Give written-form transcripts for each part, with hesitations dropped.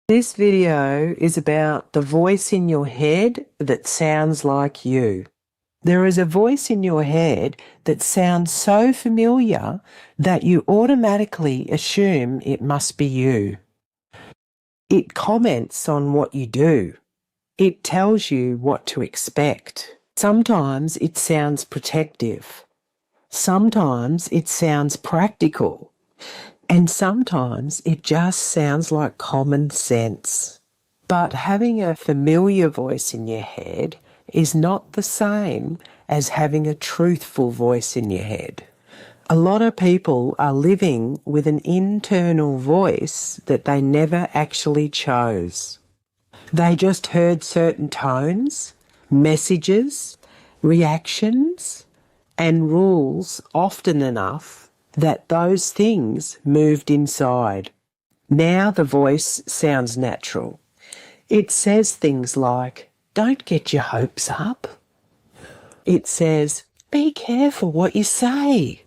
This video is about the voice in your head that sounds like you. There is a voice in your head that sounds so familiar that you automatically assume it must be you. It comments on what you do. It tells you what to expect. Sometimes it sounds protective. Sometimes it sounds practical. And sometimes it just sounds like common sense. But having a familiar voice in your head is not the same as having a truthful voice in your head. A lot of people are living with an internal voice that they never actually chose. They just heard certain tones, messages, reactions, and rules often enough that those things moved inside. Now the voice sounds natural. It says things like, "Don't get your hopes up." It says, "Be careful what you say."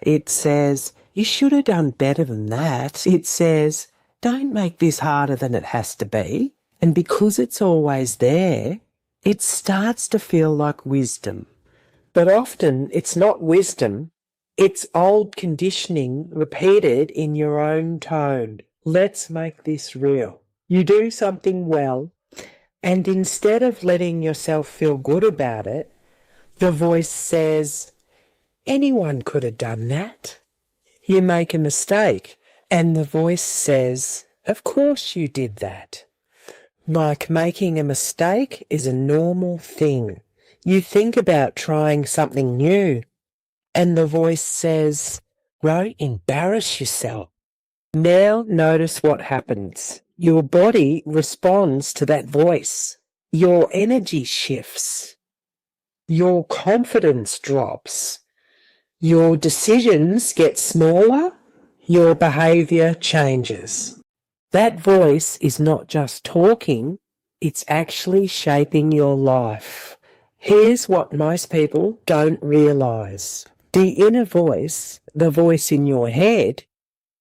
It says, "You should have done better than that." It says, "Don't make this harder than it has to be." And because it's always there, it starts to feel like wisdom. But often it's not wisdom. It's old conditioning repeated in your own tone. Let's make this real. You do something well, and instead of letting yourself feel good about it, the voice says, "Anyone could have done that." You make a mistake, and the voice says, "Of course you did that." Like making a mistake is a normal thing. You think about trying something new, and the voice says, "Don't embarrass yourself." Now notice what happens. Your body responds to that voice. Your energy shifts. Your confidence drops. Your decisions get smaller. Your behavior changes. That voice is not just talking, it's actually shaping your life. Here's what most people don't realize. The inner voice, the voice in your head,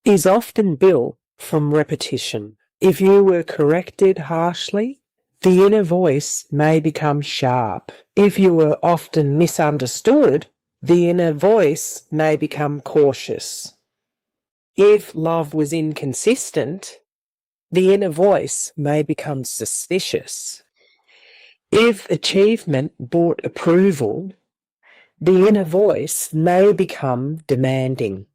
is often built from repetition. If you were corrected harshly, the inner voice may become sharp. If you were often misunderstood, the inner voice may become cautious. If love was inconsistent, the inner voice may become suspicious. If achievement brought approval, the inner voice may become demanding.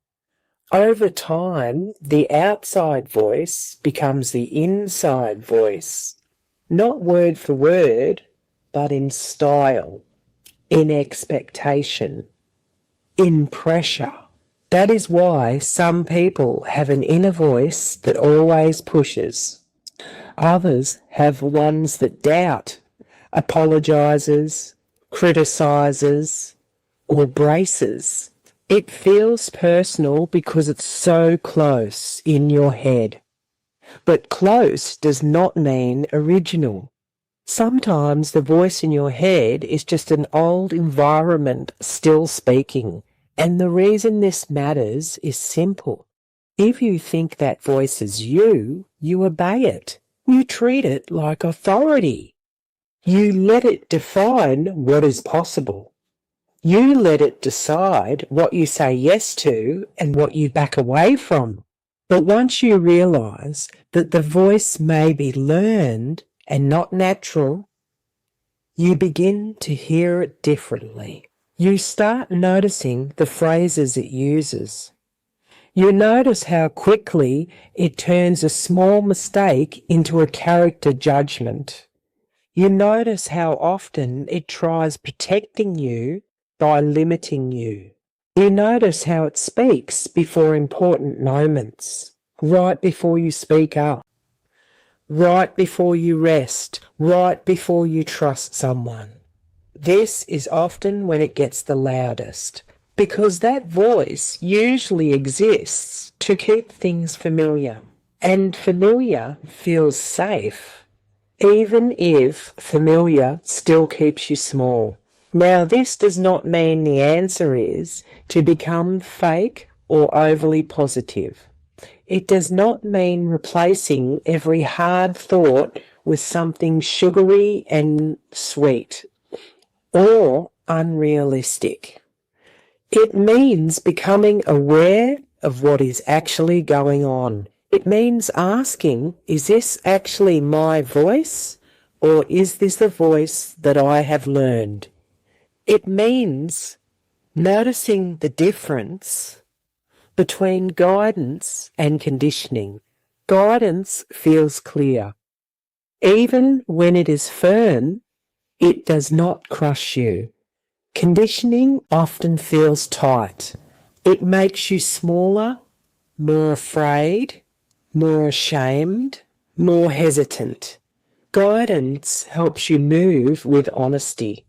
Over time, the outside voice becomes the inside voice, not word for word, but in style, in expectation, in pressure. That is why some people have an inner voice that always pushes. Others have ones that doubt, apologizes, criticizes, or braces. It feels personal because it's so close in your head. But close does not mean original. Sometimes the voice in your head is just an old environment still speaking. And the reason this matters is simple. If you think that voice is you, you obey it. You treat it like authority. You let it define what is possible. You let it decide what you say yes to and what you back away from. But once you realize that the voice may be learned and not natural, you begin to hear it differently. You start noticing the phrases it uses. You notice how quickly it turns a small mistake into a character judgment. You notice how often it tries protecting you by limiting you. You notice how it speaks before important moments, right before you speak up, right before you rest, right before you trust someone. This is often when it gets the loudest, because that voice usually exists to keep things familiar. And familiar feels safe, even if familiar still keeps you small. Now, this does not mean the answer is to become fake or overly positive. It does not mean replacing every hard thought with something sugary and sweet or unrealistic. It means becoming aware of what is actually going on. It means asking, is this actually my voice, or is this the voice that I have learned? It means noticing the difference between guidance and conditioning. Guidance feels clear. Even when it is firm, it does not crush you. Conditioning often feels tight. It makes you smaller, more afraid, more ashamed, more hesitant. Guidance helps you move with honesty.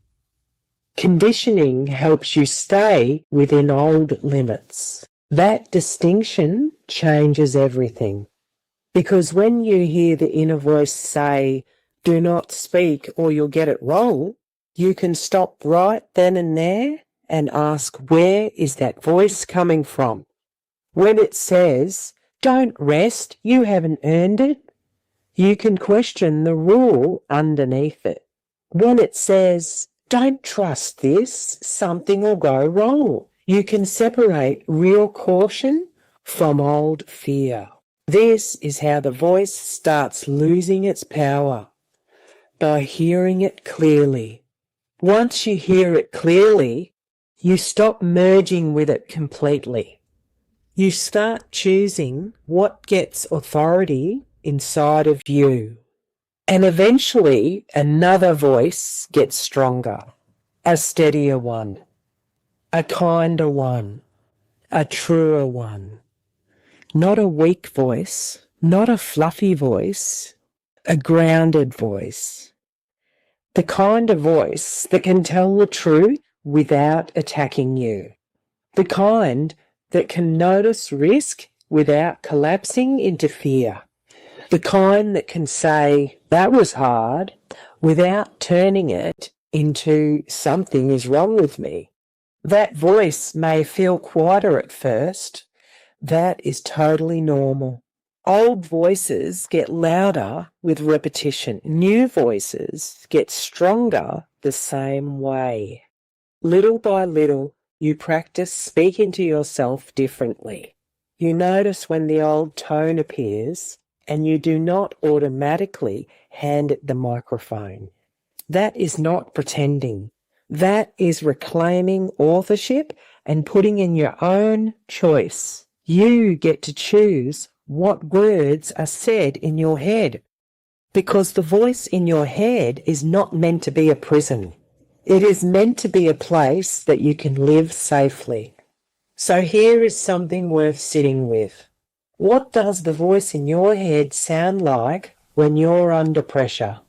Conditioning helps you stay within old limits. That distinction changes everything. Because when you hear the inner voice say, do not speak or you'll get it wrong, you can stop right then and there and ask, where is that voice coming from? When it says, don't rest, you haven't earned it, you can question the rule underneath it. When it says, don't trust this, something will go wrong, you can separate real caution from old fear. This is how the voice starts losing its power, by hearing it clearly. Once you hear it clearly, you stop merging with it completely. You start choosing what gets authority inside of you. And eventually another voice gets stronger, a steadier one, a kinder one, a truer one. Not a weak voice, not a fluffy voice, a grounded voice. The kind of voice that can tell the truth without attacking you. The kind that can notice risk without collapsing into fear. The kind that can say, that was hard, without turning it into something is wrong with me. That voice may feel quieter at first. That is totally normal. Old voices get louder with repetition. New voices get stronger the same way. Little by little, you practice speaking to yourself differently. You notice when the old tone appears, and you do not automatically hand it the microphone. That is not pretending. That is reclaiming authorship and putting in your own choice. You get to choose what words are said in your head, because the voice in your head is not meant to be a prison. It is meant to be a place that you can live safely. So here is something worth sitting with. What does the voice in your head sound like when you're under pressure?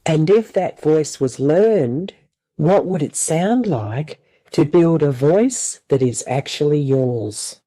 And if that voice was learned, what would it sound like to build a voice that is actually yours?